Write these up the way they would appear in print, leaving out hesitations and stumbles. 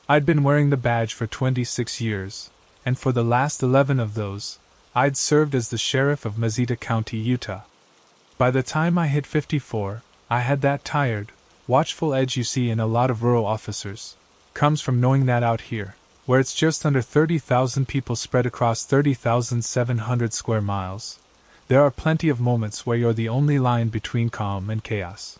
I'd been wearing the badge for 26 years, and for the last 11 of those, I'd served as the sheriff of Mazita County, Utah. By the time I hit 54, I had that tired, watchful edge you see in a lot of rural officers. Comes from knowing that out here, where it's just under 30,000 people spread across 30,700 square miles, there are plenty of moments where you're the only line between calm and chaos.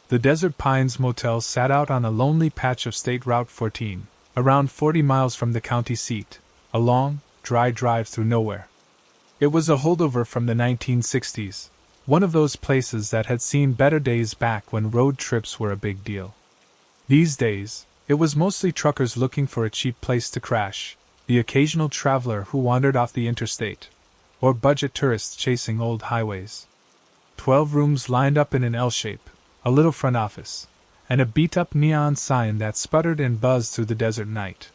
The Desert Pines Motel sat out on a lonely patch of State Route 14, around 40 miles from the county seat, a long, dry drive through nowhere. It was a holdover from the 1960s, one of those places that had seen better days back when road trips were a big deal. These days, it was mostly truckers looking for a cheap place to crash, the occasional traveler who wandered off the interstate, or budget tourists chasing old highways. 12 rooms lined up in an L shape, a little front office, and a beat-up neon sign that sputtered and buzzed through the desert night.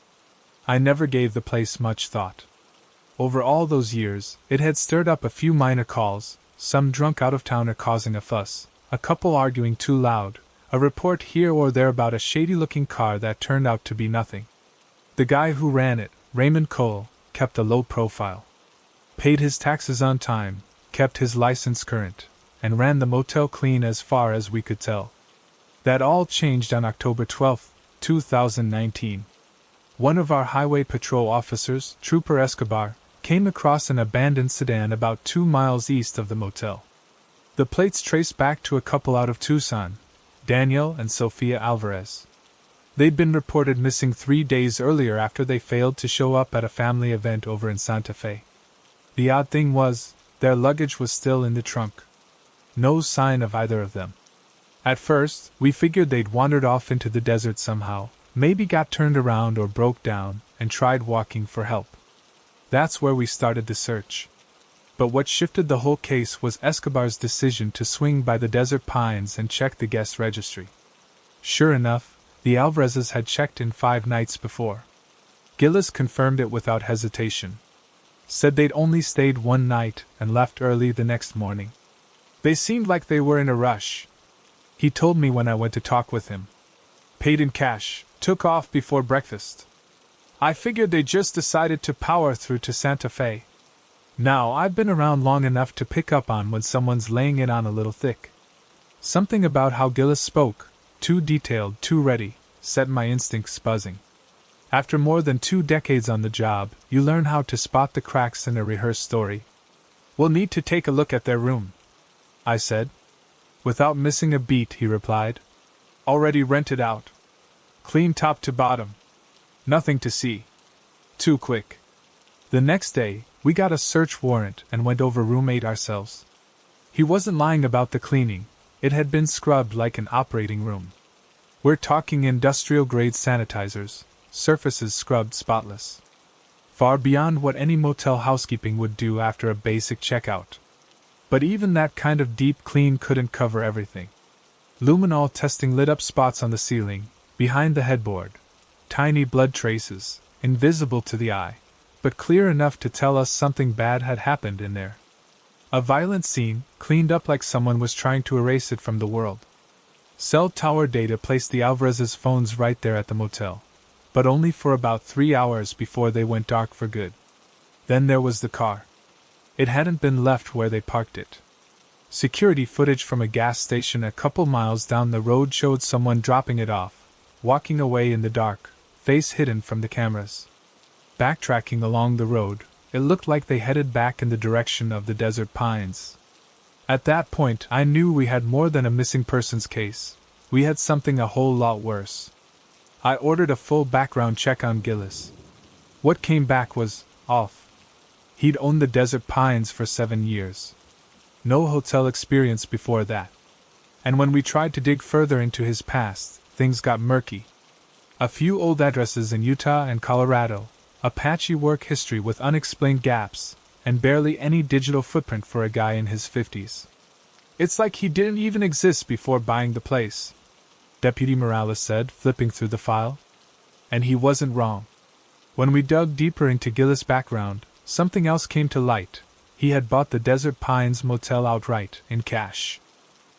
I never gave the place much thought. Over all those years, it had stirred up a few minor calls, some drunk out-of-towner causing a fuss, a couple arguing too loud, a report here or there about a shady-looking car that turned out to be nothing. The guy who ran it, Raymond Cole, kept a low profile. Paid his taxes on time, kept his license current, and ran the motel clean as far as we could tell. That all changed on October 12, 2019. One of our highway patrol officers, Trooper Escobar, came across an abandoned sedan about 2 miles east of the motel. The plates traced back to a couple out of Tucson, Daniel and Sofia Alvarez. They'd been reported missing 3 days earlier after they failed to show up at a family event over in Santa Fe. The odd thing was, their luggage was still in the trunk. No sign of either of them. At first, we figured they'd wandered off into the desert somehow, maybe got turned around or broke down, and tried walking for help. That's where we started the search. But what shifted the whole case was Escobar's decision to swing by the Desert Pines and check the guest registry. Sure enough, the Alvarezes had checked in 5 nights before. Gillis confirmed it without hesitation. Said they'd only stayed 1 night and left early the next morning. They seemed like they were in a rush. He told me when I went to talk with him. Paid in cash, took off before breakfast. I figured they just decided to power through to Santa Fe. Now, I've been around long enough to pick up on when someone's laying it on a little thick. Something about how Gillis spoke, too detailed, too ready, set my instincts buzzing. After more than 2 decades on the job, you learn how to spot the cracks in a rehearsed story. We'll need to take a look at their room, I said. Without missing a beat, he replied. Already rented out. Clean top to bottom. Nothing to see. Too quick. The next day, we got a search warrant and went over room 8 ourselves. He wasn't lying about the cleaning, it had been scrubbed like an operating room. We're talking industrial-grade sanitizers, surfaces scrubbed spotless. Far beyond what any motel housekeeping would do after a basic checkout. But even that kind of deep clean couldn't cover everything. Luminol testing lit up spots on the ceiling, behind the headboard. Tiny blood traces, invisible to the eye, but clear enough to tell us something bad had happened in there. A violent scene, cleaned up like someone was trying to erase it from the world. Cell tower data placed the Alvarez's phones right there at the motel, but only for about 3 hours before they went dark for good. Then there was the car. It hadn't been left where they parked it. Security footage from a gas station a couple miles down the road showed someone dropping it off, walking away in the dark, face hidden from the cameras. Backtracking along the road, it looked like they headed back in the direction of the Desert Pines. At that point, I knew we had more than a missing persons case. We had something a whole lot worse. I ordered a full background check on Gillis. What came back was off. He'd owned the Desert Pines for 7 years. No hotel experience before that. And when we tried to dig further into his past, things got murky. A few old addresses in Utah and Colorado, a patchy work history with unexplained gaps, and barely any digital footprint for a guy in his 50s. It's like he didn't even exist before buying the place, Deputy Morales said, flipping through the file. And he wasn't wrong. When we dug deeper into Gillis' background, something else came to light. He had bought the Desert Pines Motel outright, in cash.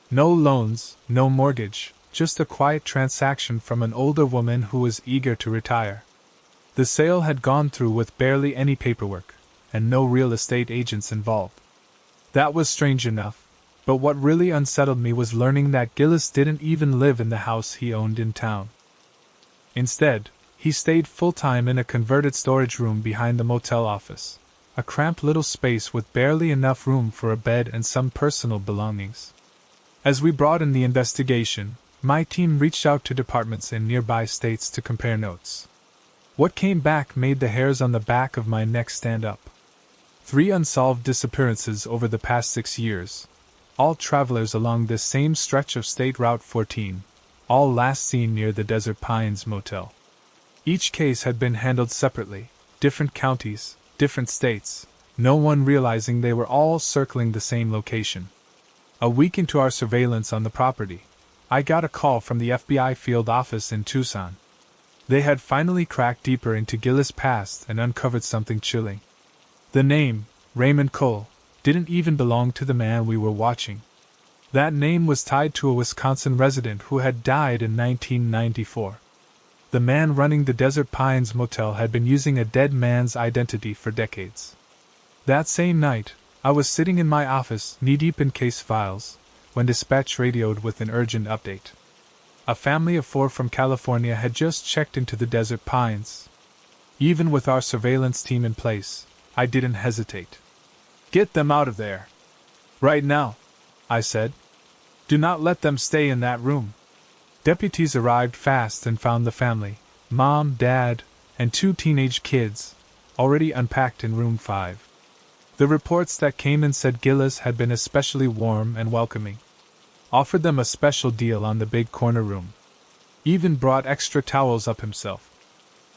No loans, no mortgage, just a quiet transaction from an older woman who was eager to retire. The sale had gone through with barely any paperwork, and no real estate agents involved. That was strange enough, but what really unsettled me was learning that Gillis didn't even live in the house he owned in town. Instead, he stayed full-time in a converted storage room behind the motel office, a cramped little space with barely enough room for a bed and some personal belongings. As we broadened the investigation, my team reached out to departments in nearby states to compare notes. What came back made the hairs on the back of my neck stand up. 3 unsolved disappearances over the past 6 years, all travelers along this same stretch of State Route 14, all last seen near the Desert Pines Motel. Each case had been handled separately, different counties, different states, no one realizing they were all circling the same location. A week into our surveillance on the property, I got a call from the FBI field office in Tucson. They had finally cracked deeper into Gillis' past and uncovered something chilling. The name, Raymond Cole, didn't even belong to the man we were watching. That name was tied to a Wisconsin resident who had died in 1994. The man running the Desert Pines Motel had been using a dead man's identity for decades. That same night, I was sitting in my office, knee-deep in case files, when dispatch radioed with an urgent update. A family of 4 from California had just checked into the Desert Pines. Even with our surveillance team in place, I didn't hesitate. "Get them out of there. Right now," I said. "Do not let them stay in that room." Deputies arrived fast and found the family, mom, dad, and 2 teenage kids, already unpacked in room 5. The reports that came in said Gillis had been especially warm and welcoming. Offered them a special deal on the big corner room. Even brought extra towels up himself.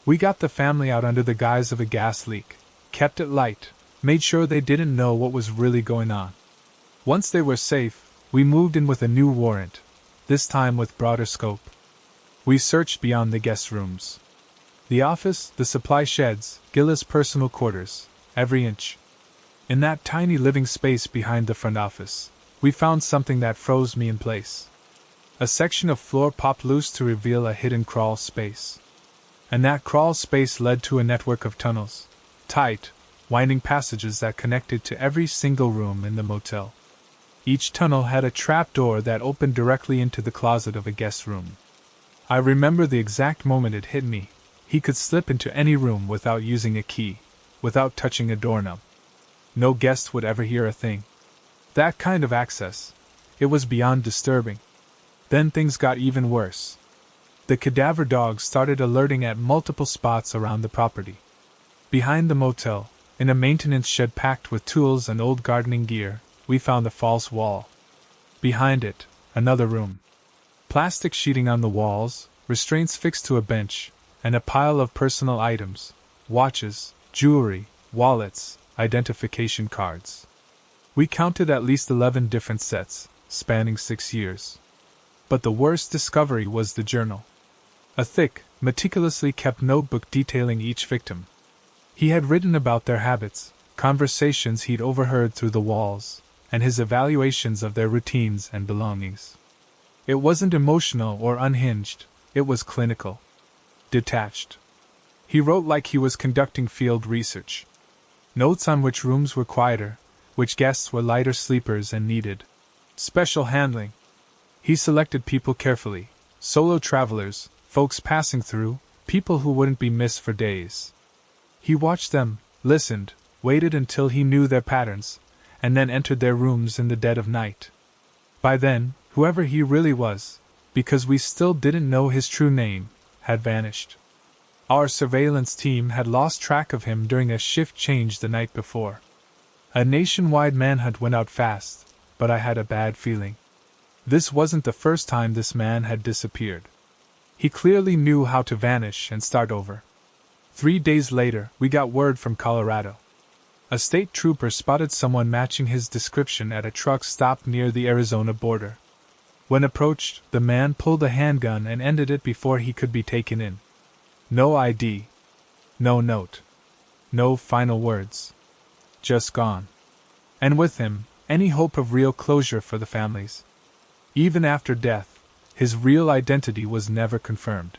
We got the family out under the guise of a gas leak, kept it light, made sure they didn't know what was really going on. Once they were safe, we moved in with a new warrant, this time with broader scope. We searched beyond the guest rooms. The office, the supply sheds, Gillis' personal quarters, every inch. In that tiny living space behind the front office, we found something that froze me in place. A section of floor popped loose to reveal a hidden crawl space. And that crawl space led to a network of tunnels, tight, winding passages that connected to every single room in the motel. Each tunnel had a trapdoor that opened directly into the closet of a guest room. I remember the exact moment it hit me. He could slip into any room without using a key, without touching a doorknob. No guest would ever hear a thing. That kind of access, it was beyond disturbing. Then things got even worse. The cadaver dogs started alerting at multiple spots around the property. Behind the motel, in a maintenance shed packed with tools and old gardening gear, we found a false wall. Behind it, another room. Plastic sheeting on the walls, restraints fixed to a bench, and a pile of personal items, watches, jewelry, wallets, identification cards. We counted at least 11 different sets, spanning 6 years. But the worst discovery was the journal. A thick, meticulously kept notebook detailing each victim. He had written about their habits, conversations he'd overheard through the walls, and his evaluations of their routines and belongings. It wasn't emotional or unhinged, it was clinical. Detached. He wrote like he was conducting field research. Notes on which rooms were quieter, which guests were lighter sleepers and needed special handling. He selected people carefully, solo travelers, folks passing through, people who wouldn't be missed for days. He watched them, listened, waited until he knew their patterns, and then entered their rooms in the dead of night. By then, whoever he really was, because we still didn't know his true name, had vanished. Our surveillance team had lost track of him during a shift change the night before. A nationwide manhunt went out fast, but I had a bad feeling. This wasn't the first time this man had disappeared. He clearly knew how to vanish and start over. 3 days later, we got word from Colorado. A state trooper spotted someone matching his description at a truck stop near the Arizona border. When approached, the man pulled a handgun and ended it before he could be taken in. No ID. No note. No final words. Just gone. And with him, any hope of real closure for the families. Even after death, His real identity was never confirmed.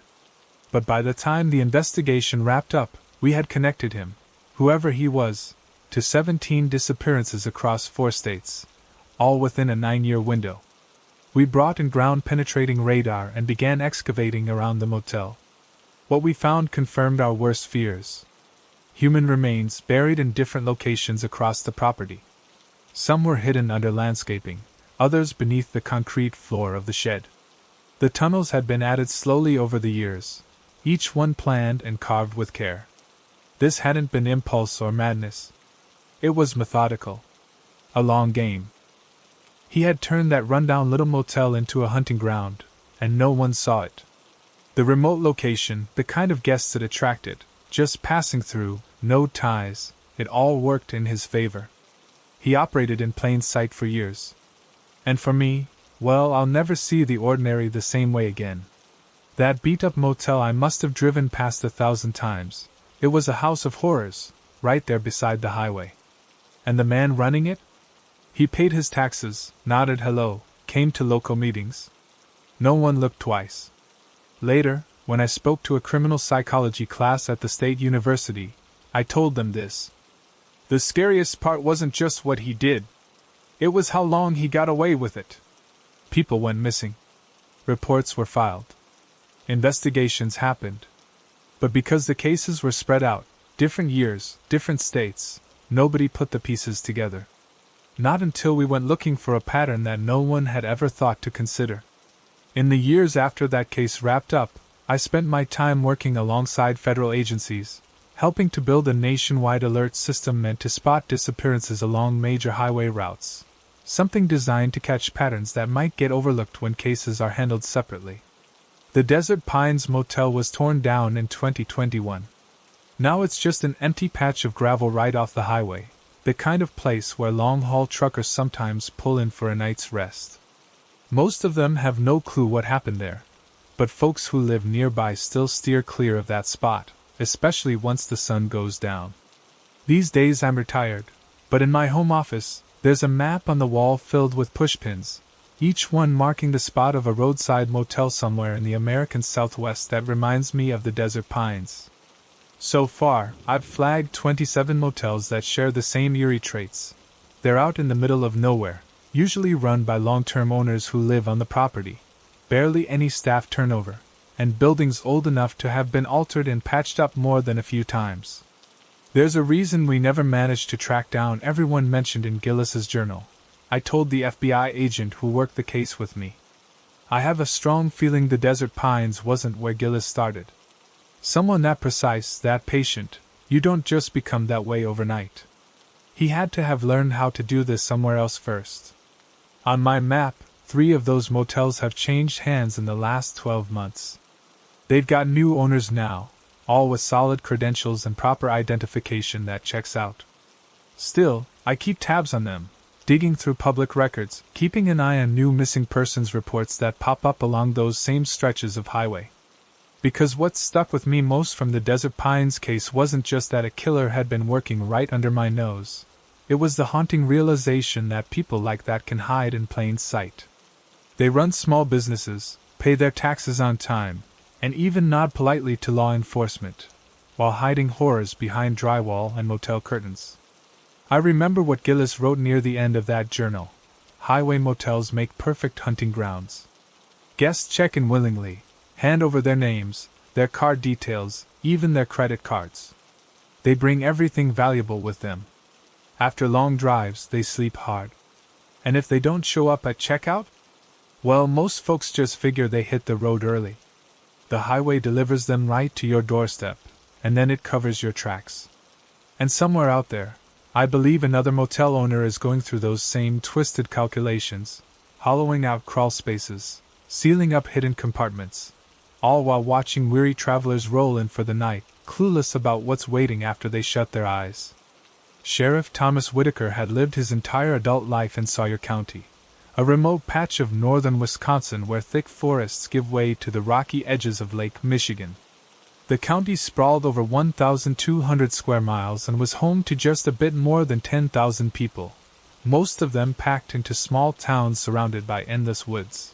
But by the time the investigation wrapped up, we had connected him, whoever he was, to 17 disappearances across 4 states, all within a 9-year window. We brought in ground-penetrating radar and began excavating around the motel. What we found confirmed our worst fears. Human remains buried in different locations across the property. Some were hidden under landscaping, others beneath the concrete floor of the shed. The tunnels had been added slowly over the years, each one planned and carved with care. This hadn't been impulse or madness. It was methodical. A long game. He had turned that rundown little motel into a hunting ground, and no one saw it. The remote location, the kind of guests it attracted, just passing through, no ties, it all worked in his favor. He operated in plain sight for years. And for me, well, I'll never see the ordinary the same way again. That beat-up motel I must have driven past 1,000 times. It was a house of horrors, right there beside the highway. And the man running it? He paid his taxes, nodded hello, came to local meetings. No one looked twice. Later, when I spoke to a criminal psychology class at the state university, I told them this. The scariest part wasn't just what he did. It was how long he got away with it. People went missing. Reports were filed. Investigations happened. But because the cases were spread out, different years, different states, nobody put the pieces together. Not until we went looking for a pattern that no one had ever thought to consider. In the years after that case wrapped up, I spent my time working alongside federal agencies, helping to build a nationwide alert system meant to spot disappearances along major highway routes. Something designed to catch patterns that might get overlooked when cases are handled separately. The Desert Pines Motel was torn down in 2021. Now it's just an empty patch of gravel right off the highway, the kind of place where long-haul truckers sometimes pull in for a night's rest. Most of them have no clue what happened there, but folks who live nearby still steer clear of that spot, especially once the sun goes down. These days I'm retired, but in my home office, there's a map on the wall filled with pushpins, each one marking the spot of a roadside motel somewhere in the American Southwest that reminds me of the Desert Pines. So far, I've flagged 27 motels that share the same eerie traits. They're out in the middle of nowhere, usually run by long-term owners who live on the property, barely any staff turnover, and buildings old enough to have been altered and patched up more than a few times. There's a reason we never managed to track down everyone mentioned in Gillis's journal, I told the FBI agent who worked the case with me. I have a strong feeling the Desert Pines wasn't where Gillis started. Someone that precise, that patient, you don't just become that way overnight. He had to have learned how to do this somewhere else first. On my map, 3 of those motels have changed hands in the last 12 months. They've got new owners now, all with solid credentials and proper identification that checks out. Still, I keep tabs on them, digging through public records, keeping an eye on new missing persons reports that pop up along those same stretches of highway. Because what stuck with me most from the Desert Pines case wasn't just that a killer had been working right under my nose. It was the haunting realization that people like that can hide in plain sight. They run small businesses, pay their taxes on time, and even nod politely to law enforcement, while hiding horrors behind drywall and motel curtains. I remember what Gillis wrote near the end of that journal. Highway motels make perfect hunting grounds. Guests check in willingly, hand over their names, their card details, even their credit cards. They bring everything valuable with them. After long drives, they sleep hard. And if they don't show up at checkout? Well, most folks just figure they hit the road early. The highway delivers them right to your doorstep, and then it covers your tracks. And somewhere out there, I believe another motel owner is going through those same twisted calculations, hollowing out crawl spaces, sealing up hidden compartments, all while watching weary travelers roll in for the night, clueless about what's waiting after they shut their eyes. Sheriff Thomas Whitaker had lived his entire adult life in Sawyer County, a remote patch of northern Wisconsin where thick forests give way to the rocky edges of Lake Michigan. The county sprawled over 1,200 square miles and was home to just a bit more than 10,000 people, most of them packed into small towns surrounded by endless woods.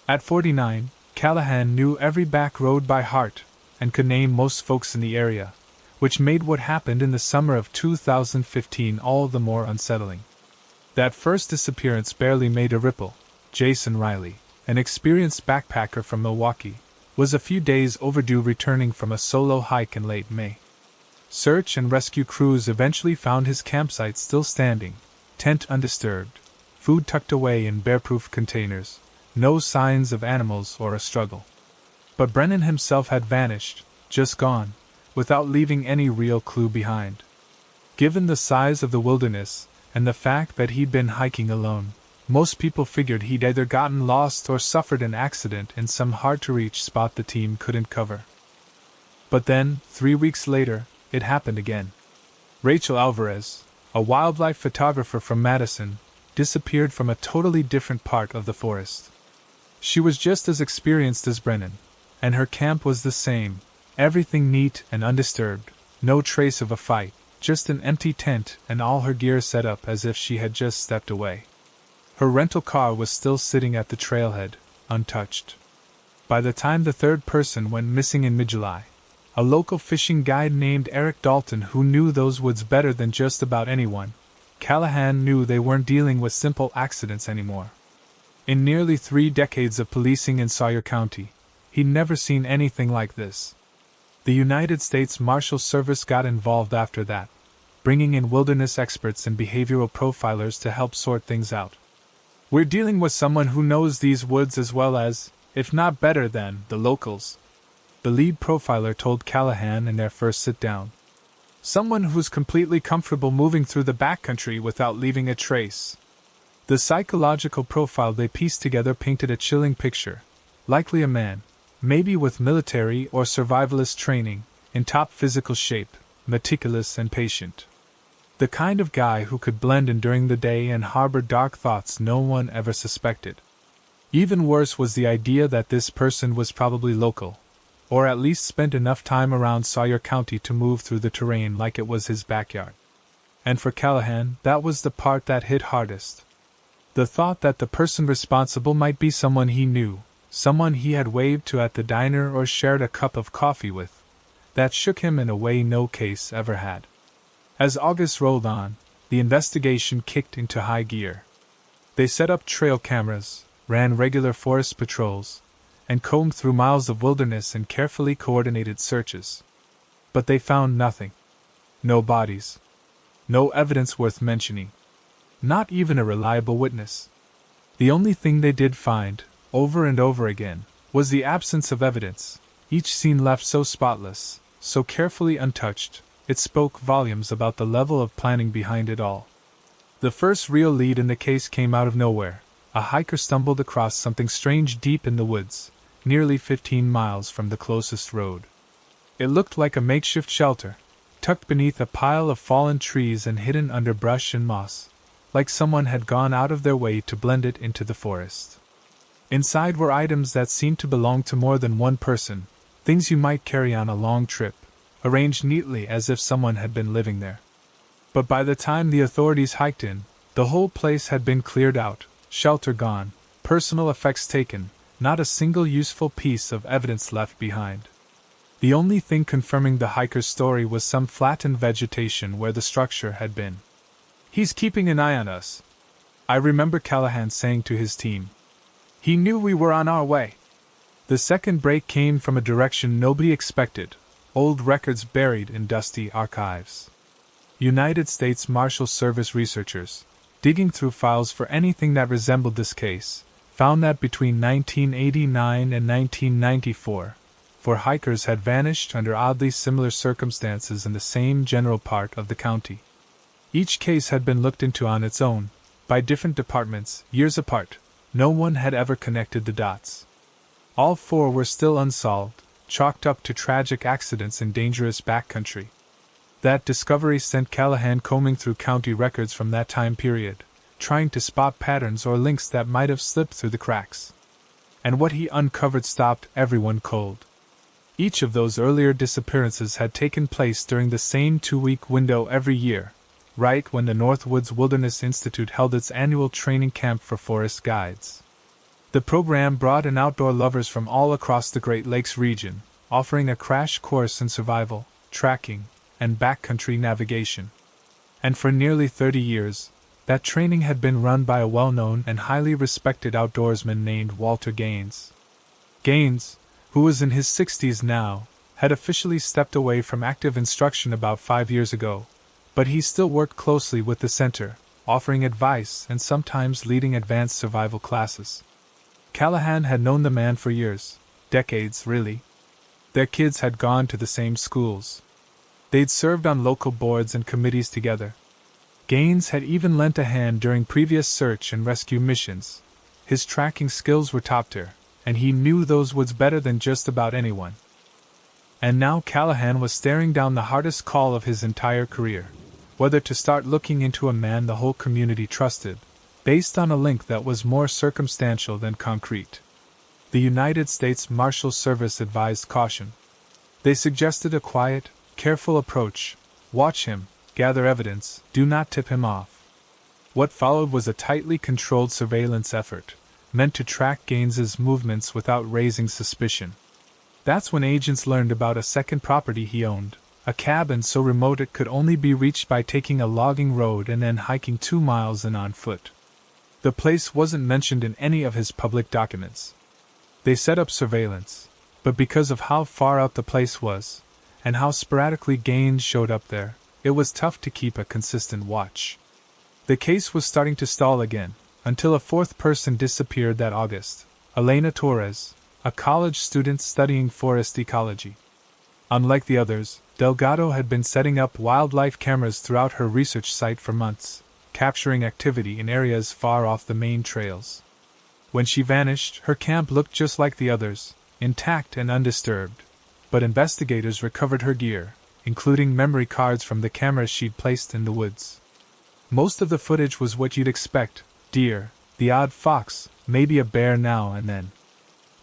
At 49, Callahan knew every back road by heart and could name most folks in the area, which made what happened in the summer of 2015 all the more unsettling. That first disappearance barely made a ripple. Jason Riley, an experienced backpacker from Milwaukee, was a few days overdue returning from a solo hike in late May. Search and rescue crews eventually found his campsite still standing, tent undisturbed, food tucked away in bear-proof containers, no signs of animals or a struggle. But Brennan himself had vanished, just gone, without leaving any real clue behind. Given the size of the wilderness, and the fact that he'd been hiking alone, most people figured he'd either gotten lost or suffered an accident in some hard-to-reach spot the team couldn't cover. But then, 3 weeks later, it happened again. Rachel Alvarez, a wildlife photographer from Madison, disappeared from a totally different part of the forest. She was just as experienced as Brennan, and her camp was the same, everything neat and undisturbed, no trace of a fight, just an empty tent and all her gear set up as if she had just stepped away. Her rental car was still sitting at the trailhead, untouched. By the time the third person went missing in mid-July, a local fishing guide named Eric Dalton, who knew those woods better than just about anyone, Callahan knew they weren't dealing with simple accidents anymore. In nearly 3 decades of policing in Sawyer County, he'd never seen anything like this. The United States Marshal Service got involved after that, bringing in wilderness experts and behavioral profilers to help sort things out. "We're dealing with someone who knows these woods as well as, if not better than, the locals," the lead profiler told Callahan in their first sit-down. "Someone who's completely comfortable moving through the backcountry without leaving a trace." The psychological profile they pieced together painted a chilling picture. Likely a man, maybe with military or survivalist training, in top physical shape, meticulous and patient. The kind of guy who could blend in during the day and harbor dark thoughts no one ever suspected. Even worse was the idea that this person was probably local, or at least spent enough time around Sawyer County to move through the terrain like it was his backyard. And for Callahan, that was the part that hit hardest. The thought that the person responsible might be someone he knew, someone he had waved to at the diner or shared a cup of coffee with, that shook him in a way no case ever had. As August rolled on, the investigation kicked into high gear. They set up trail cameras, ran regular forest patrols, and combed through miles of wilderness in carefully coordinated searches. But they found nothing. No bodies. No evidence worth mentioning. Not even a reliable witness. The only thing they did find, over and over again, was the absence of evidence, each scene left so spotless, so carefully untouched. It spoke volumes about the level of planning behind it all. The first real lead in the case came out of nowhere. A hiker stumbled across something strange deep in the woods, nearly 15 miles from the closest road. It looked like a makeshift shelter, tucked beneath a pile of fallen trees and hidden under brush and moss, like someone had gone out of their way to blend it into the forest. Inside were items that seemed to belong to more than one person, things you might carry on a long trip, arranged neatly as if someone had been living there. But by the time the authorities hiked in, the whole place had been cleared out, shelter gone, personal effects taken, not a single useful piece of evidence left behind. The only thing confirming the hiker's story was some flattened vegetation where the structure had been. "He's keeping an eye on us," I remember Callahan saying to his team. "He knew we were on our way." The second break came from a direction nobody expected. Old records buried in dusty archives. United States Marshal Service researchers, digging through files for anything that resembled this case, found that between 1989 and 1994, 4 hikers had vanished under oddly similar circumstances in the same general part of the county. Each case had been looked into on its own, by different departments, years apart. No one had ever connected the dots. All 4 were still unsolved, chalked up to tragic accidents in dangerous backcountry. That discovery sent Callahan combing through county records from that time period, trying to spot patterns or links that might have slipped through the cracks. And what he uncovered stopped everyone cold. Each of those earlier disappearances had taken place during the same 2-week window every year, right when the Northwoods Wilderness Institute held its annual training camp for forest guides. The program brought in outdoor lovers from all across the Great Lakes region, offering a crash course in survival, tracking, and backcountry navigation. And for nearly 30 years, that training had been run by a well-known and highly respected outdoorsman named Walter Gaines. Gaines, who was in his 60s now, had officially stepped away from active instruction about 5 years ago, but he still worked closely with the center, offering advice and sometimes leading advanced survival classes. Callahan had known the man for years, decades really. Their kids had gone to the same schools. They'd served on local boards and committees together. Gaines had even lent a hand during previous search and rescue missions. His tracking skills were top tier, and he knew those woods better than just about anyone. And now Callahan was staring down the hardest call of his entire career, whether to start looking into a man the whole community trusted, based on a link that was more circumstantial than concrete. The United States Marshal Service advised caution. They suggested a quiet, careful approach. Watch him, gather evidence, do not tip him off. What followed was a tightly controlled surveillance effort, meant to track Gaines's movements without raising suspicion. That's when agents learned about a second property he owned, a cabin so remote it could only be reached by taking a logging road and then hiking 2 miles and on foot. The place wasn't mentioned in any of his public documents. They set up surveillance, but because of how far out the place was, and how sporadically Gaines showed up there, it was tough to keep a consistent watch. The case was starting to stall again, until a fourth person disappeared that August, Elena Torres, a college student studying forest ecology. Unlike the others, Delgado had been setting up wildlife cameras throughout her research site for months, capturing activity in areas far off the main trails. When she vanished, her camp looked just like the others, intact and undisturbed, but investigators recovered her gear, including memory cards from the cameras she'd placed in the woods. Most of the footage was what you'd expect: deer, the odd fox, maybe a bear now and then.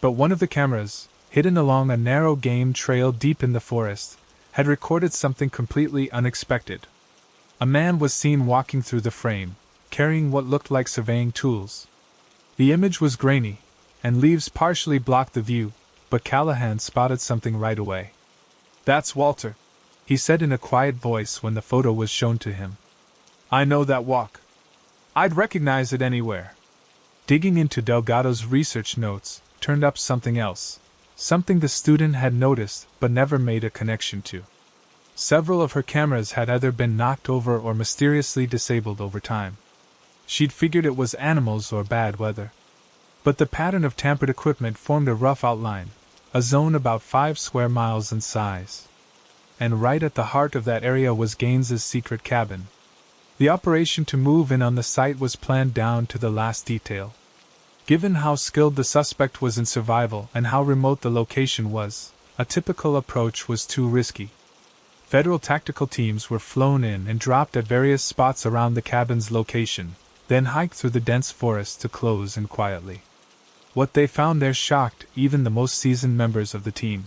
But one of the cameras, hidden along a narrow game trail deep in the forest, had recorded something completely unexpected. A man was seen walking through the frame, carrying what looked like surveying tools. The image was grainy, and leaves partially blocked the view, but Callahan spotted something right away. "That's Walter," he said in a quiet voice when the photo was shown to him. "I know that walk. I'd recognize it anywhere." Digging into Delgado's research notes turned up something else, something the student had noticed but never made a connection to. Several of her cameras had either been knocked over or mysteriously disabled over time. She'd figured it was animals or bad weather. But the pattern of tampered equipment formed a rough outline, a zone about 5 square miles in size. And right at the heart of that area was Gaines's secret cabin. The operation to move in on the site was planned down to the last detail. Given how skilled the suspect was in survival and how remote the location was, a typical approach was too risky. Federal tactical teams were flown in and dropped at various spots around the cabin's location, then hiked through the dense forest to close in quietly. What they found there shocked even the most seasoned members of the team.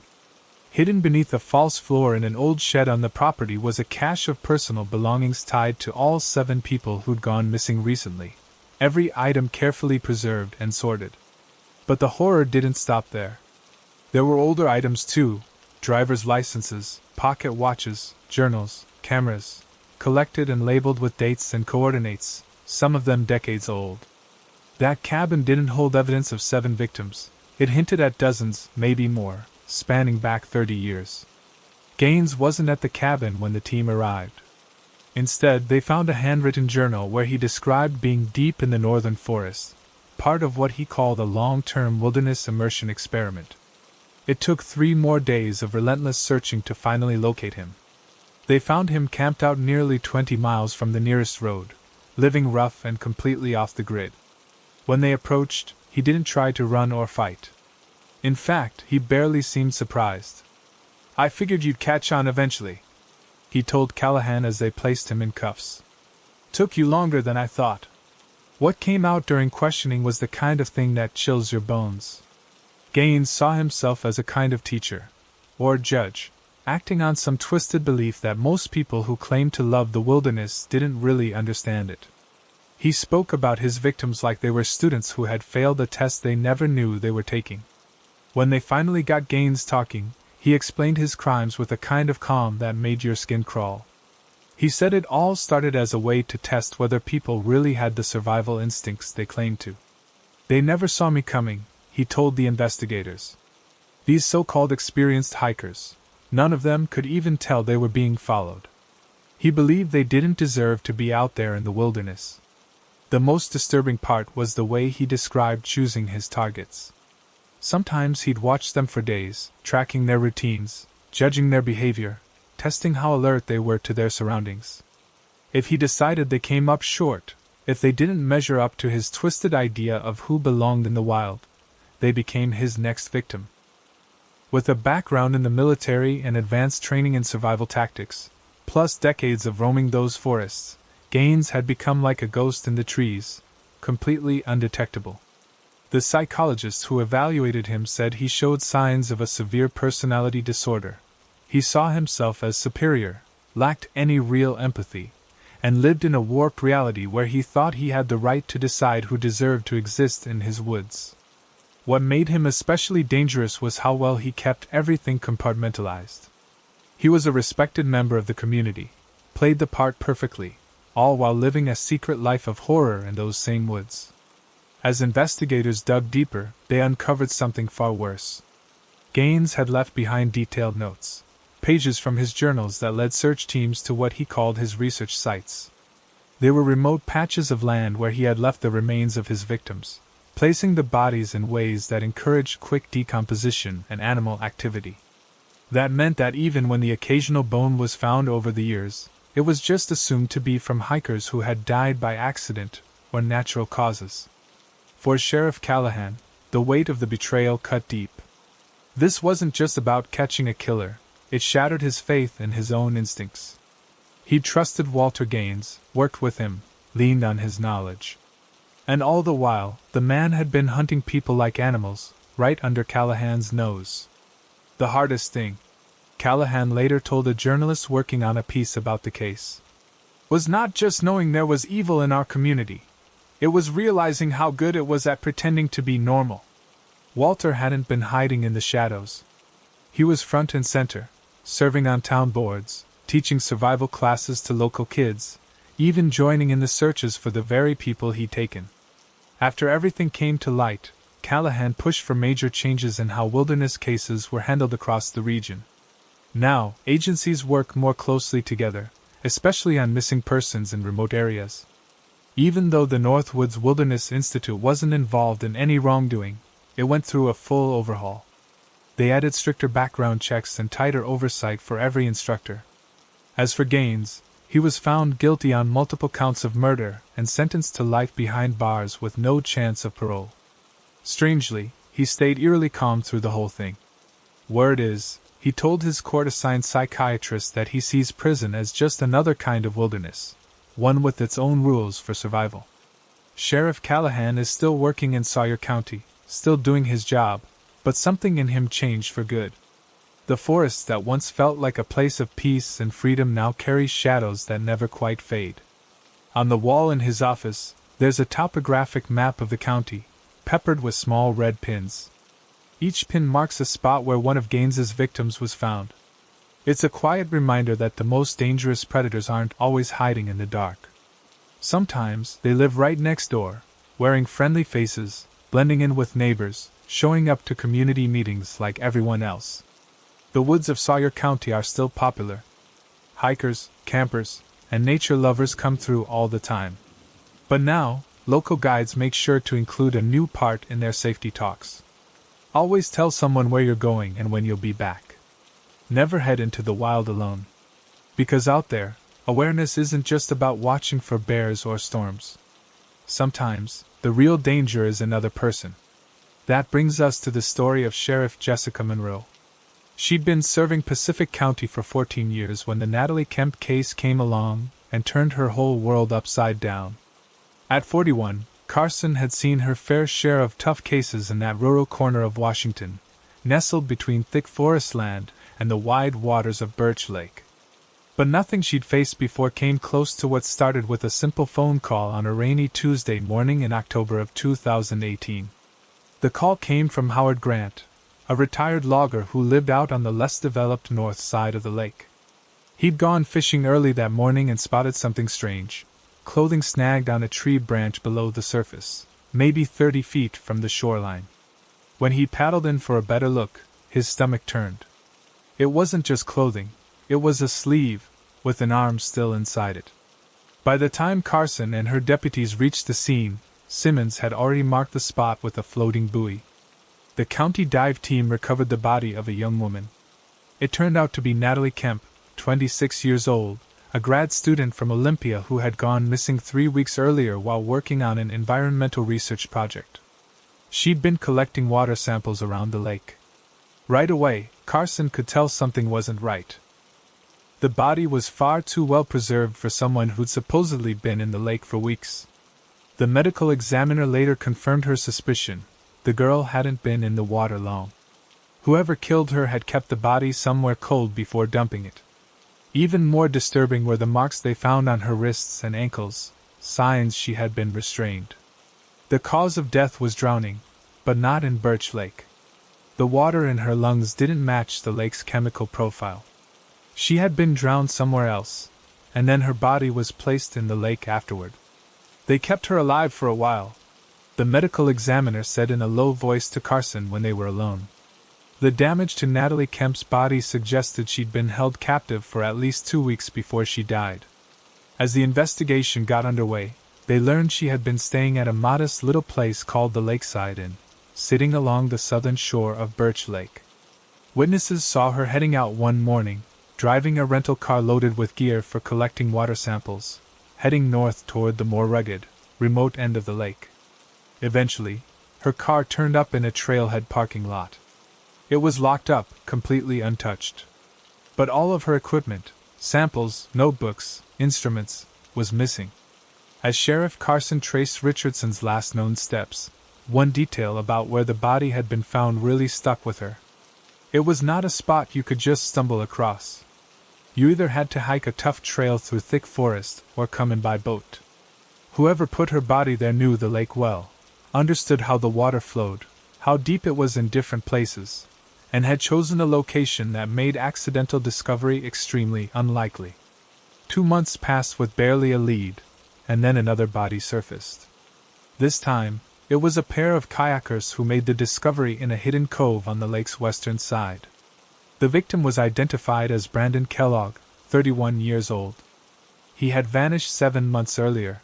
Hidden beneath a false floor in an old shed on the property was a cache of personal belongings tied to all 7 people who'd gone missing recently, every item carefully preserved and sorted. But the horror didn't stop there. There were older items too: driver's licenses, pocket watches, journals, cameras, collected and labeled with dates and coordinates, some of them decades old. That cabin didn't hold evidence of 7 victims. It hinted at dozens, maybe more, spanning back 30 years. Gaines wasn't at the cabin when the team arrived. Instead, they found a handwritten journal where he described being deep in the northern forest, part of what he called a long-term wilderness immersion experiment. It took 3 more days of relentless searching to finally locate him. They found him camped out nearly 20 miles from the nearest road, living rough and completely off the grid. When they approached, he didn't try to run or fight. In fact, he barely seemed surprised. "I figured you'd catch on eventually," he told Callahan as they placed him in cuffs. "Took you longer than I thought." What came out during questioning was the kind of thing that chills your bones. Gaines saw himself as a kind of teacher, or judge, acting on some twisted belief that most people who claimed to love the wilderness didn't really understand it. He spoke about his victims like they were students who had failed a test they never knew they were taking. When they finally got Gaines talking, he explained his crimes with a kind of calm that made your skin crawl. He said it all started as a way to test whether people really had the survival instincts they claimed to. They never saw me coming, he told the investigators. These so-called experienced hikers, none of them could even tell they were being followed. He believed they didn't deserve to be out there in the wilderness. The most disturbing part was the way he described choosing his targets. Sometimes he'd watch them for days, tracking their routines, judging their behavior, testing how alert they were to their surroundings. If he decided they came up short, if they didn't measure up to his twisted idea of who belonged in the wild, they became his next victim. With a background in the military and advanced training in survival tactics, plus decades of roaming those forests, Gaines had become like a ghost in the trees, completely undetectable. The psychologists who evaluated him said he showed signs of a severe personality disorder. He saw himself as superior, lacked any real empathy, and lived in a warped reality where he thought he had the right to decide who deserved to exist in his woods. What made him especially dangerous was how well he kept everything compartmentalized. He was a respected member of the community, played the part perfectly, all while living a secret life of horror in those same woods. As investigators dug deeper, they uncovered something far worse. Gaines had left behind detailed notes, pages from his journals that led search teams to what he called his research sites. They were remote patches of land where he had left the remains of his victims, placing the bodies in ways that encouraged quick decomposition and animal activity. That meant that even when the occasional bone was found over the years, it was just assumed to be from hikers who had died by accident or natural causes. For Sheriff Callahan, the weight of the betrayal cut deep. This wasn't just about catching a killer, it shattered his faith in his own instincts. He'd trusted Walter Gaines, worked with him, leaned on his knowledge. And all the while, the man had been hunting people like animals, right under Callahan's nose. The hardest thing, Callahan later told a journalist working on a piece about the case, was not just knowing there was evil in our community. It was realizing how good it was at pretending to be normal. Walter hadn't been hiding in the shadows. He was front and center, serving on town boards, teaching survival classes to local kids, even joining in the searches for the very people he'd taken. After everything came to light, Callahan pushed for major changes in how wilderness cases were handled across the region. Now, agencies work more closely together, especially on missing persons in remote areas. Even though the Northwoods Wilderness Institute wasn't involved in any wrongdoing, it went through a full overhaul. They added stricter background checks and tighter oversight for every instructor. As for Gaines, he was found guilty on multiple counts of murder and sentenced to life behind bars with no chance of parole. Strangely, he stayed eerily calm through the whole thing. Word is, he told his court-assigned psychiatrist that he sees prison as just another kind of wilderness, one with its own rules for survival. Sheriff Callahan is still working in Sawyer County, still doing his job, but something in him changed for good. The forest that once felt like a place of peace and freedom now carries shadows that never quite fade. On the wall in his office, there's a topographic map of the county, peppered with small red pins. Each pin marks a spot where one of Gaines's victims was found. It's a quiet reminder that the most dangerous predators aren't always hiding in the dark. Sometimes they live right next door, wearing friendly faces, blending in with neighbors, showing up to community meetings like everyone else. The woods of Sawyer County are still popular. Hikers, campers, and nature lovers come through all the time. But now, local guides make sure to include a new part in their safety talks. Always tell someone where you're going and when you'll be back. Never head into the wild alone. Because out there, awareness isn't just about watching for bears or storms. Sometimes, the real danger is another person. That brings us to the story of Sheriff Jessica Monroe. She'd been serving Pacific County for 14 years when the Natalie Kemp case came along and turned her whole world upside down. At 41, Carson had seen her fair share of tough cases in that rural corner of Washington, nestled between thick forest land and the wide waters of Birch Lake. But nothing she'd faced before came close to what started with a simple phone call on a rainy Tuesday morning in October of 2018. The call came from Howard Grant, a retired logger who lived out on the less developed north side of the lake. He'd gone fishing early that morning and spotted something strange, clothing snagged on a tree branch below the surface, maybe 30 feet from the shoreline. When he paddled in for a better look, his stomach turned. It wasn't just clothing, it was a sleeve, with an arm still inside it. By the time Carson and her deputies reached the scene, Simmons had already marked the spot with a floating buoy. The county dive team recovered the body of a young woman. It turned out to be Natalie Kemp, 26 years old, a grad student from Olympia who had gone missing 3 weeks earlier while working on an environmental research project. She'd been collecting water samples around the lake. Right away, Carson could tell something wasn't right. The body was far too well preserved for someone who'd supposedly been in the lake for weeks. The medical examiner later confirmed her suspicion. The girl hadn't been in the water long. Whoever killed her had kept the body somewhere cold before dumping it. Even more disturbing were the marks they found on her wrists and ankles, signs she had been restrained. The cause of death was drowning, but not in Birch Lake. The water in her lungs didn't match the lake's chemical profile. She had been drowned somewhere else, and then her body was placed in the lake afterward. They kept her alive for a while, the medical examiner said in a low voice to Carson when they were alone. The damage to Natalie Kemp's body suggested she'd been held captive for at least 2 weeks before she died. As the investigation got underway, they learned she had been staying at a modest little place called the Lakeside Inn, sitting along the southern shore of Birch Lake. Witnesses saw her heading out one morning, driving a rental car loaded with gear for collecting water samples, heading north toward the more rugged, remote end of the lake. Eventually, her car turned up in a trailhead parking lot. It was locked up, completely untouched. But all of her equipment, samples, notebooks, instruments, was missing. As Sheriff Carson traced Richardson's last known steps, one detail about where the body had been found really stuck with her. It was not a spot you could just stumble across. You either had to hike a tough trail through thick forest or come in by boat. Whoever put her body there knew the lake well, understood how the water flowed, how deep it was in different places, and had chosen a location that made accidental discovery extremely unlikely. 2 months passed with barely a lead, and then another body surfaced. This time, it was a pair of kayakers who made the discovery in a hidden cove on the lake's western side. The victim was identified as Brandon Kellogg, 31 years old. He had vanished 7 months earlier.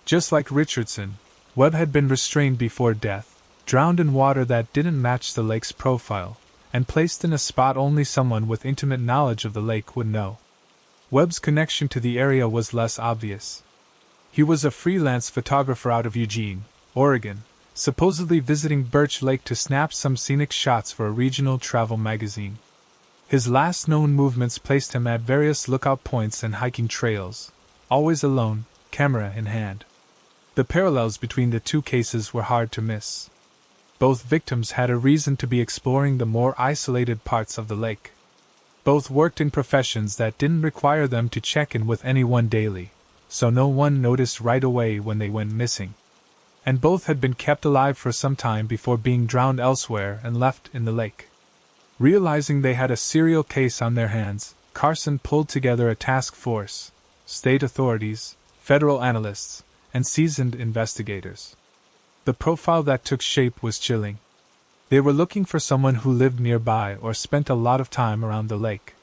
Just like Richardson, Webb had been restrained before death, drowned in water that didn't match the lake's profile, and placed in a spot only someone with intimate knowledge of the lake would know. Webb's connection to the area was less obvious. He was a freelance photographer out of Eugene, Oregon, supposedly visiting Birch Lake to snap some scenic shots for a regional travel magazine. His last known movements placed him at various lookout points and hiking trails, always alone, camera in hand. The parallels between the two cases were hard to miss. Both victims had a reason to be exploring the more isolated parts of the lake. Both worked in professions that didn't require them to check in with anyone daily, so no one noticed right away when they went missing. And both had been kept alive for some time before being drowned elsewhere and left in the lake. Realizing they had a serial case on their hands, Carson pulled together a task force, state authorities, federal analysts, and seasoned investigators. The profile that took shape was chilling. They were looking for someone who lived nearby or spent a lot of time around the lake.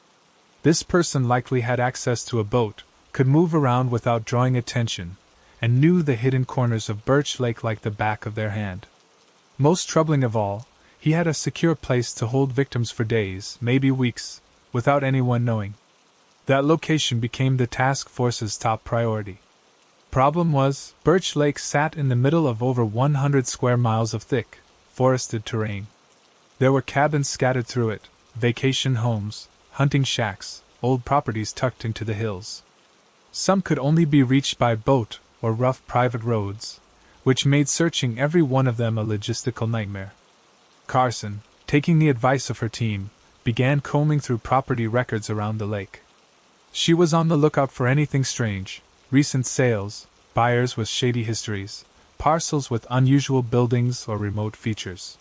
This person likely had access to a boat, could move around without drawing attention, and knew the hidden corners of Birch Lake like the back of their hand. Most troubling of all, he had a secure place to hold victims for days, maybe weeks, without anyone knowing. That location became the task force's top priority. Problem was, Birch Lake sat in the middle of over 100 square miles of thick, forested terrain. There were cabins scattered through it, vacation homes, hunting shacks, old properties tucked into the hills. Some could only be reached by boat or rough private roads, which made searching every one of them a logistical nightmare. Carson, taking the advice of her team, began combing through property records around the lake. She was on the lookout for anything strange: recent sales, buyers with shady histories, parcels with unusual buildings or remote features.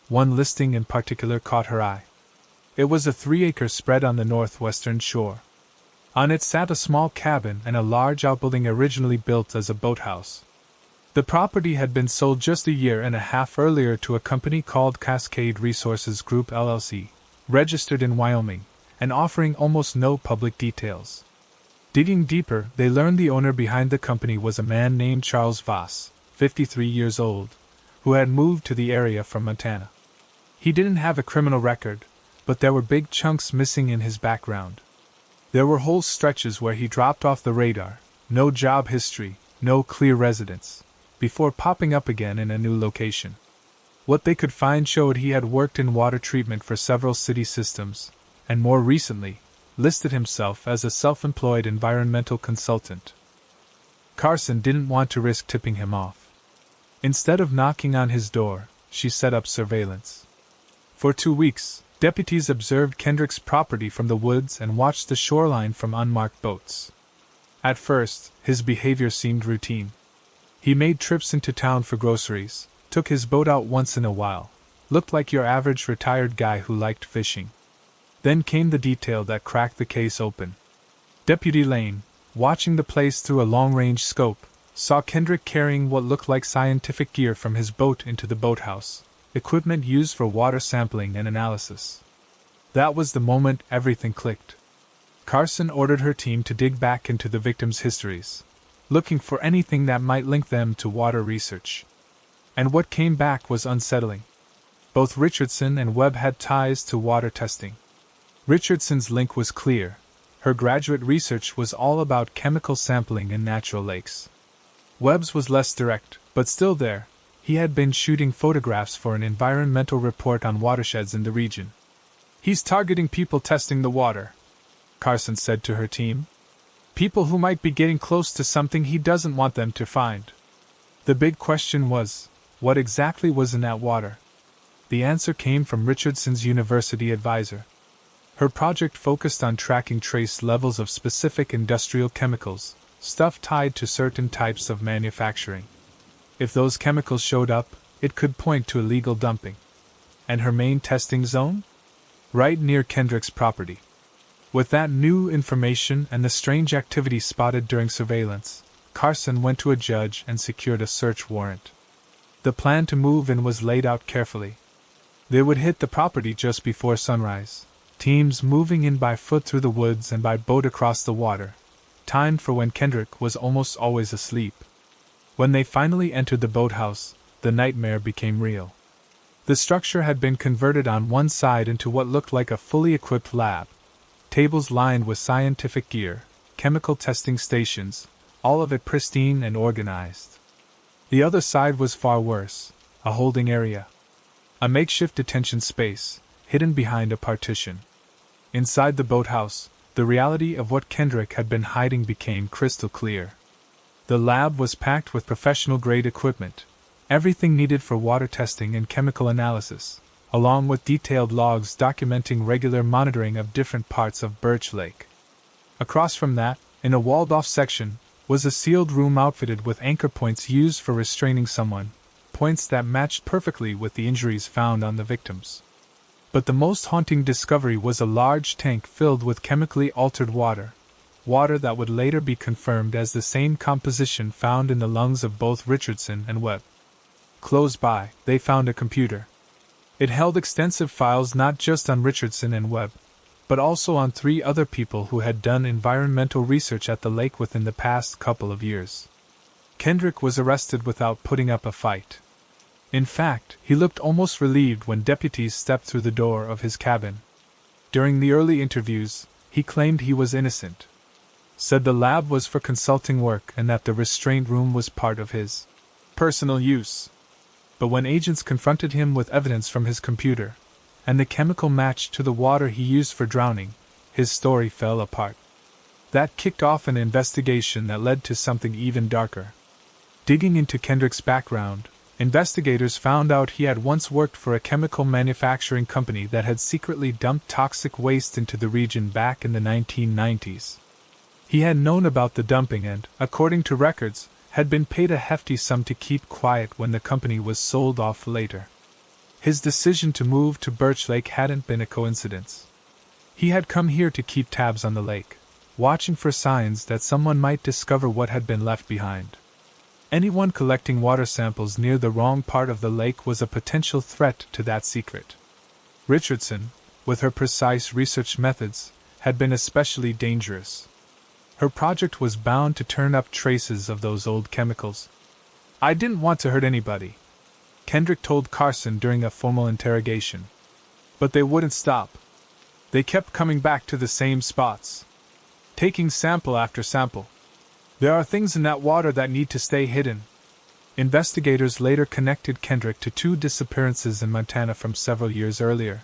One listing in particular caught her eye. It was a 3-acre spread on the northwestern shore. On it sat a small cabin and a large outbuilding originally built as a boathouse. The property had been sold just a year and a half earlier to a company called Cascade Resources Group LLC, registered in Wyoming, and offering almost no public details. Digging deeper, they learned the owner behind the company was a man named Charles Voss, 53 years old, who had moved to the area from Montana. He didn't have a criminal record, but there were big chunks missing in his background. There were whole stretches where he dropped off the radar, no job history, no clear residence, before popping up again in a new location. What they could find showed he had worked in water treatment for several city systems, and more recently, listed himself as a self-employed environmental consultant. Carson didn't want to risk tipping him off. Instead of knocking on his door, she set up surveillance. For 2 weeks, deputies observed Kendrick's property from the woods and watched the shoreline from unmarked boats. At first, his behavior seemed routine. He made trips into town for groceries, took his boat out once in a while, looked like your average retired guy who liked fishing. Then came the detail that cracked the case open. Deputy Lane, watching the place through a long-range scope, saw Kendrick carrying what looked like scientific gear from his boat into the boathouse, equipment used for water sampling and analysis. That was the moment everything clicked. Carson ordered her team to dig back into the victims' histories, looking for anything that might link them to water research. And what came back was unsettling. Both Richardson and Webb had ties to water testing. Richardson's link was clear. Her graduate research was all about chemical sampling in natural lakes. Webb's was less direct, but still there. He had been shooting photographs for an environmental report on watersheds in the region. "He's targeting people testing the water," Carson said to her team. "People who might be getting close to something he doesn't want them to find." The big question was, what exactly was in that water? The answer came from Richardson's university advisor. Her project focused on tracking trace levels of specific industrial chemicals, stuff tied to certain types of manufacturing. If those chemicals showed up, it could point to illegal dumping. And her main testing zone? Right near Kendrick's property. With that new information and the strange activity spotted during surveillance, Carson went to a judge and secured a search warrant. The plan to move in was laid out carefully. They would hit the property just before sunrise, teams moving in by foot through the woods and by boat across the water, timed for when Kendrick was almost always asleep. When they finally entered the boathouse, the nightmare became real. The structure had been converted on one side into what looked like a fully equipped lab. Tables lined with scientific gear, chemical testing stations, all of it pristine and organized. The other side was far worse, a holding area. A makeshift detention space, hidden behind a partition. Inside the boathouse, the reality of what Kendrick had been hiding became crystal clear. The lab was packed with professional-grade equipment, everything needed for water testing and chemical analysis, along with detailed logs documenting regular monitoring of different parts of Birch Lake. Across from that, in a walled-off section, was a sealed room outfitted with anchor points used for restraining someone, points that matched perfectly with the injuries found on the victims. But the most haunting discovery was a large tank filled with chemically altered water that would later be confirmed as the same composition found in the lungs of both Richardson and Webb. Close by, they found a computer. It held extensive files not just on Richardson and Webb, but also on 3 other people who had done environmental research at the lake within the past couple of years. Kendrick was arrested without putting up a fight. In fact, he looked almost relieved when deputies stepped through the door of his cabin. During the early interviews, he claimed he was innocent. Said the lab was for consulting work and that the restraint room was part of his personal use. But when agents confronted him with evidence from his computer, and the chemical matched to the water he used for drowning, his story fell apart. That kicked off an investigation that led to something even darker. Digging into Kendrick's background, Investigators found out he had once worked for a chemical manufacturing company that had secretly dumped toxic waste into the region back in the 1990s. He had known about the dumping and, according to records, had been paid a hefty sum to keep quiet when the company was sold off later. His decision to move to Birch Lake hadn't been a coincidence. He had come here to keep tabs on the lake, watching for signs that someone might discover what had been left behind. Anyone collecting water samples near the wrong part of the lake was a potential threat to that secret. Richardson, with her precise research methods, had been especially dangerous. Her project was bound to turn up traces of those old chemicals. "I didn't want to hurt anybody," Kendrick told Carson during a formal interrogation. "But they wouldn't stop. They kept coming back to the same spots, taking sample after sample. There are things in that water that need to stay hidden." Investigators later connected Kendrick to 2 disappearances in Montana from several years earlier.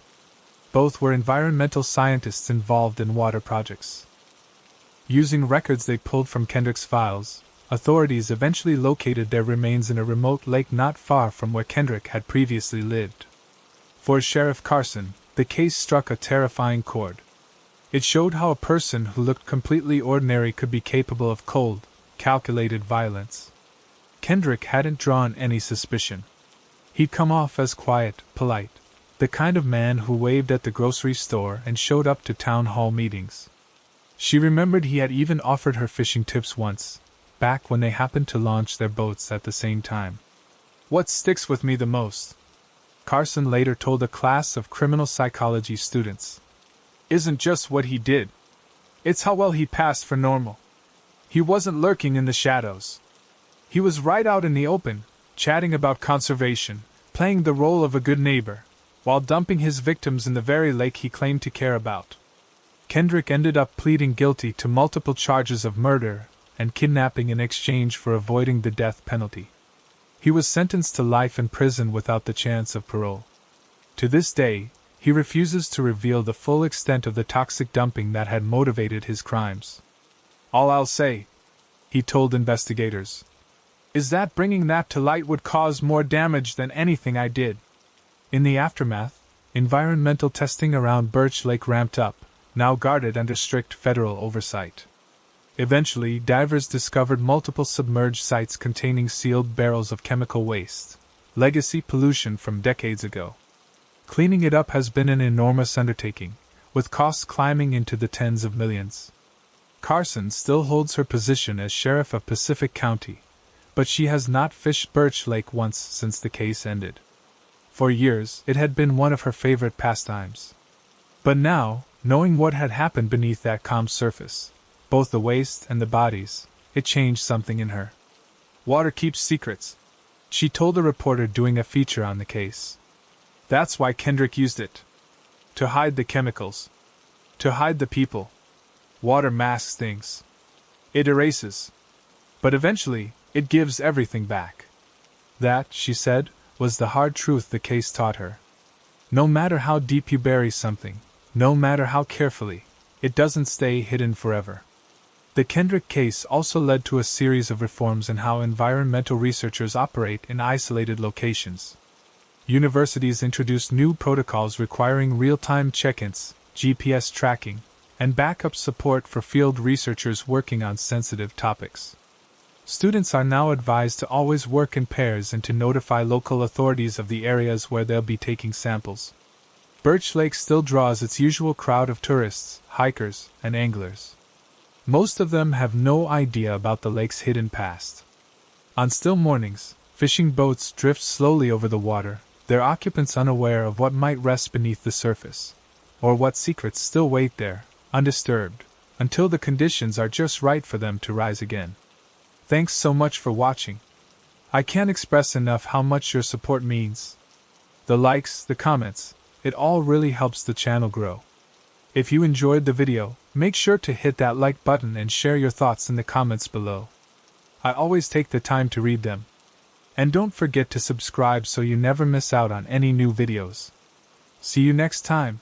Both were environmental scientists involved in water projects. Using records they pulled from Kendrick's files, authorities eventually located their remains in a remote lake not far from where Kendrick had previously lived. For Sheriff Carson, the case struck a terrifying chord. It showed how a person who looked completely ordinary could be capable of cold, calculated violence. Kendrick hadn't drawn any suspicion. He'd come off as quiet, polite, the kind of man who waved at the grocery store and showed up to town hall meetings. She remembered he had even offered her fishing tips once, back when they happened to launch their boats at the same time. "What sticks with me the most," Carson later told a class of criminal psychology students, "isn't just what he did. It's how well he passed for normal. He wasn't lurking in the shadows. He was right out in the open, chatting about conservation, playing the role of a good neighbor, while dumping his victims in the very lake he claimed to care about." Kendrick ended up pleading guilty to multiple charges of murder and kidnapping in exchange for avoiding the death penalty. He was sentenced to life in prison without the chance of parole. To this day, he refuses to reveal the full extent of the toxic dumping that had motivated his crimes. "All I'll say," he told investigators, "is that bringing that to light would cause more damage than anything I did." In the aftermath, environmental testing around Birch Lake ramped up, now guarded under strict federal oversight. Eventually, divers discovered multiple submerged sites containing sealed barrels of chemical waste, legacy pollution from decades ago. Cleaning it up has been an enormous undertaking, with costs climbing into the tens of millions. Carson still holds her position as sheriff of Pacific County, but she has not fished Birch Lake once since the case ended. For years, it had been one of her favorite pastimes. But now, knowing what had happened beneath that calm surface, both the waste and the bodies, it changed something in her. "Water keeps secrets," she told a reporter doing a feature on the case. "That's why Kendrick used it. To hide the chemicals. To hide the people. Water masks things. It erases. But eventually, it gives everything back." That, she said, was the hard truth the case taught her. No matter how deep you bury something, no matter how carefully, it doesn't stay hidden forever. The Kendrick case also led to a series of reforms in how environmental researchers operate in isolated locations. Universities introduced new protocols requiring real-time check-ins, GPS tracking, and backup support for field researchers working on sensitive topics. Students are now advised to always work in pairs and to notify local authorities of the areas where they'll be taking samples. Birch Lake still draws its usual crowd of tourists, hikers, and anglers. Most of them have no idea about the lake's hidden past. On still mornings, fishing boats drift slowly over the water, their occupants unaware of what might rest beneath the surface, or what secrets still wait there, undisturbed, until the conditions are just right for them to rise again. Thanks so much for watching. I can't express enough how much your support means. The likes, the comments, it all really helps the channel grow. If you enjoyed the video, make sure to hit that like button and share your thoughts in the comments below. I always take the time to read them. And don't forget to subscribe so you never miss out on any new videos. See you next time.